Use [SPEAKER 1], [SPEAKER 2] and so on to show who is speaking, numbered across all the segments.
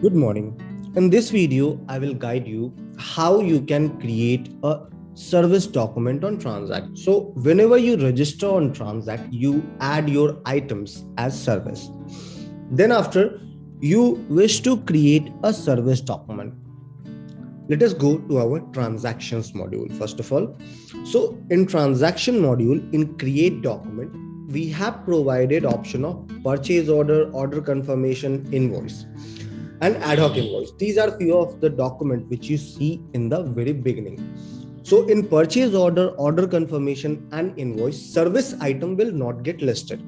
[SPEAKER 1] Good morning. In this video, I will guide you how you can create a service document on TranZact. So whenever you register on TranZact, you add your items as service. Then after you wish to create a service document. Let us go to our transactions module first of all. So in transaction module, in create document, we have provided option of purchase order, order confirmation, invoice, and ad hoc invoice. These are few of the document which you see in the very beginning. So in purchase order, order confirmation, and invoice, service item will not get listed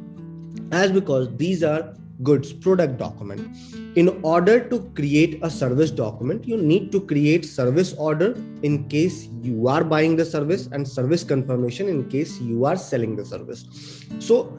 [SPEAKER 1] as because these are goods product document. In order to create a service document, you need to create service order in case you are buying the service and service confirmation in case you are selling the service. So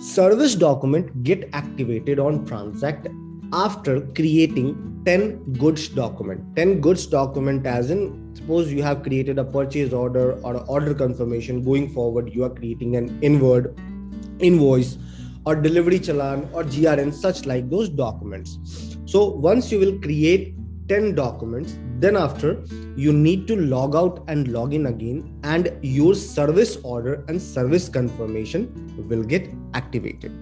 [SPEAKER 1] service document get activated on TranZact after creating 10 goods document. 10 goods document as in, suppose you have created a purchase order or order confirmation. Going forward, you are creating an invoice or delivery challan or GRN, such like those documents. So once you will create 10 documents, then after you need to log out and log in again, and your service order and service confirmation will get activated.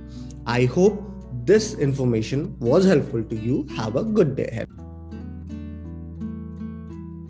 [SPEAKER 1] I hope this information was helpful to you. Have a good day ahead.